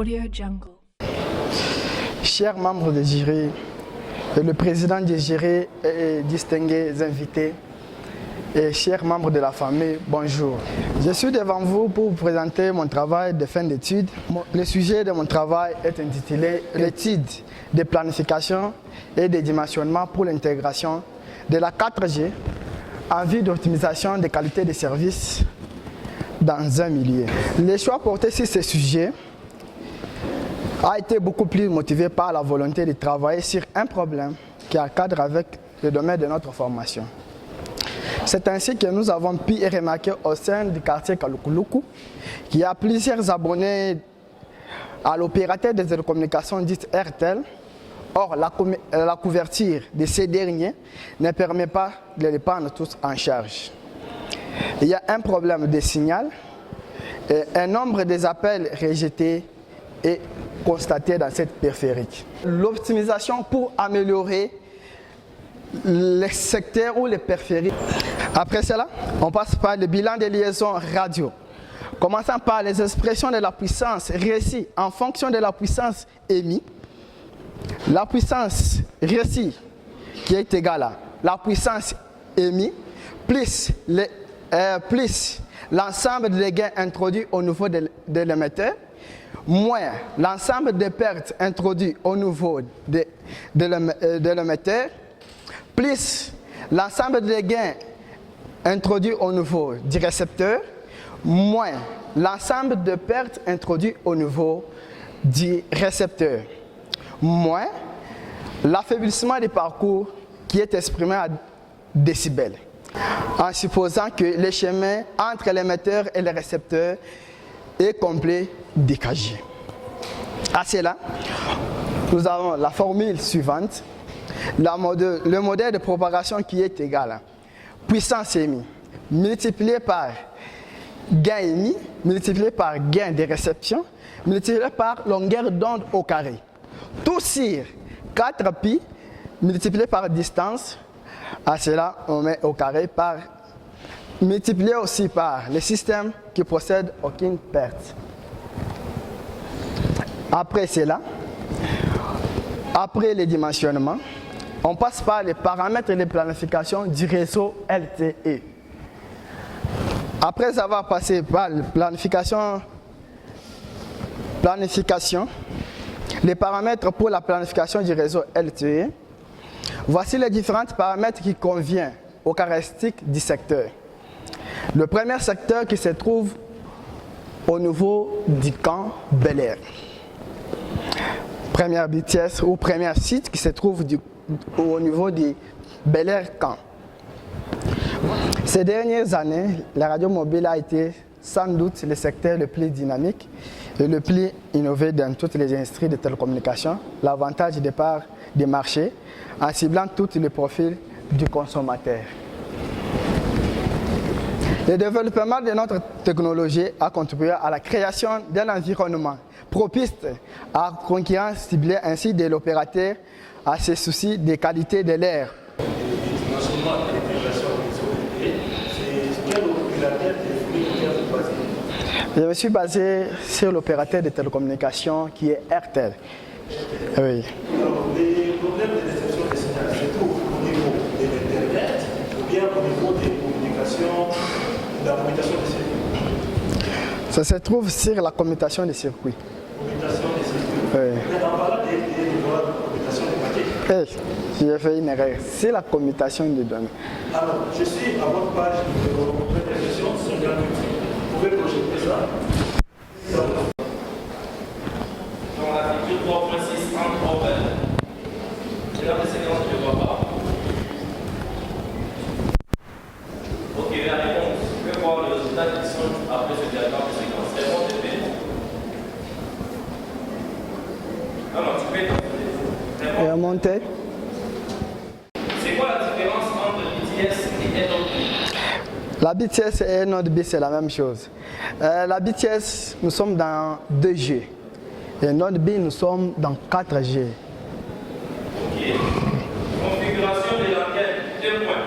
Audio Jungle. Chers membres du jury, le président du jury et distingués invités, et chers membres de la famille, bonjour. Je suis devant vous pour vous présenter mon travail de fin d'études. Le sujet de mon travail est intitulé « L'étude de planification et de dimensionnement pour l'intégration de la 4G en vue d'optimisation des qualités de services dans un milieu ». Le choix porté sur ce sujet a été beaucoup plus motivé par la volonté de travailler sur un problème qui encadre avec le domaine de notre formation. C'est ainsi que nous avons pu remarquer au sein du quartier Kalukuluku qu'il y a plusieurs abonnés à l'opérateur des télécommunications dite RTL. Or, la couverture de ces derniers ne permet pas de les prendre tous en charge. Il y a un problème de signal et un nombre des appels rejetés est constaté dans cette périphérique. L'optimisation pour améliorer les secteurs ou les périphériques. Après cela, on passe par le bilan des liaisons radio. Commençant par les expressions de la puissance récit en fonction de la puissance émise. La puissance récit qui est égale à la puissance émise plus l'ensemble des gains introduits au niveau de l'émetteur moins l'ensemble des pertes introduites au niveau de l'émetteur plus l'ensemble des gains introduits au niveau du récepteur, moins l'ensemble de pertes introduites au niveau du récepteur, moins l'affaiblissement du parcours qui est exprimé à décibels, en supposant que le chemin entre l'émetteur et le récepteur est complet décagé. À cela, nous avons la formule suivante. Le modèle de propagation qui est égal à puissance émise multiplié par gain émis multiplié par gain de réception multiplié par longueur d'onde au carré. Tout sur 4pi multiplié par distance. À cela, on met au carré par multiplié aussi par le système qui possède aucune perte. Après cela, après le dimensionnement, on passe par les paramètres de planification du réseau LTE. Après avoir passé par la planification, les paramètres pour la planification du réseau LTE, voici les différents paramètres qui conviennent aux caractéristiques du secteur. Le premier secteur qui se trouve au niveau du camp Bel Air. Première BTS ou premier site qui se trouve au niveau du Bel Air camp. Ces dernières années, la radio mobile a été sans doute le secteur le plus dynamique et le plus innové dans toutes les industries de télécommunications. L'avantage de part des marchés en ciblant tous les profils du consommateur. Le développement de notre technologie a contribué à la création d'un environnement propice à la concurrence ciblée ainsi de l'opérateur à ses soucis de qualité de l'air. Je me suis basé sur l'opérateur de télécommunications qui est RTL. Oui. Les problèmes de réception des signaux se trouvent au niveau de l'Internet ou bien au niveau des communications, de la communication des circuits? Ça se trouve sur la commutation des circuits. Commutation des circuits. Oui. Mais en parlant de commutation des paquets. J'ai fait une erreur. C'est la commutation des données. Alors, je suis à votre page de présentation sur le gratuit. Vous pouvez projeter ça. Dans la figure 3.6 en open. C'est la précédente, je ne vois pas. Ok, la réponse. Je vais voir le résultat qui sont après ce diagramme de séquence. Réponse est faite. Non, tu peux. Et à monter. C'est quoi la différence entre BTS et NODB? La BTS et NODB, c'est la même chose. La BTS, nous sommes dans 2G. Et NODB, nous sommes dans 4G. Ok. Configuration de l'antenne, 2 points.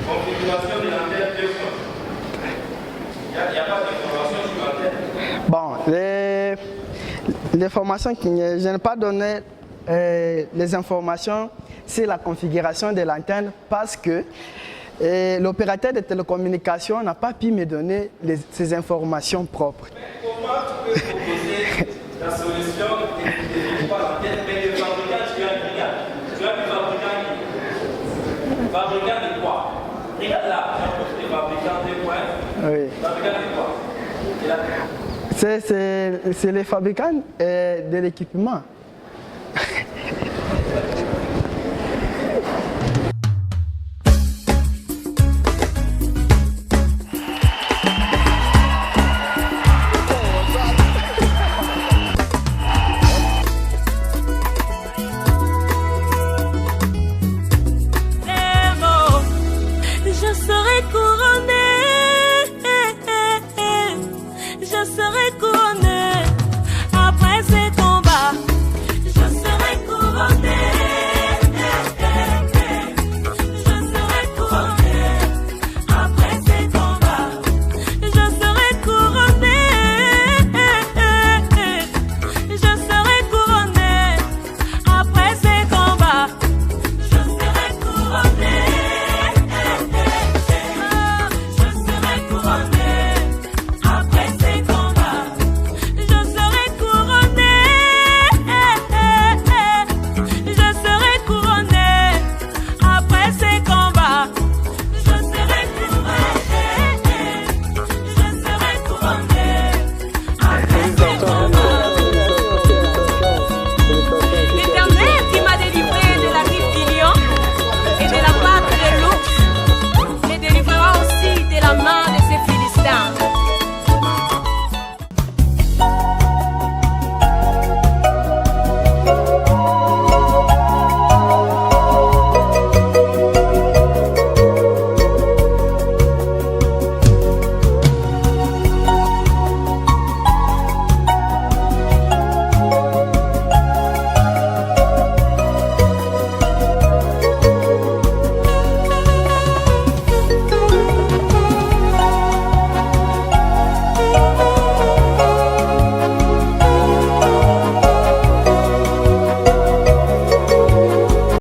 Configuration de l'antenne, 2 points. Il n'y a pas d'information supplémentaire. Bon, les formations, je n'ai pas donné les informations sur la configuration de l'antenne parce que l'opérateur de télécommunications n'a pas pu me donner ces informations propres. Mais comment tu peux proposer la solution de l'antenne, mais le fabricant, tu as du fabricant de quoi? Regarde là, le fabricant de quoi? Oui. Fabricant de quoi? C'est les fabricants de l'équipement.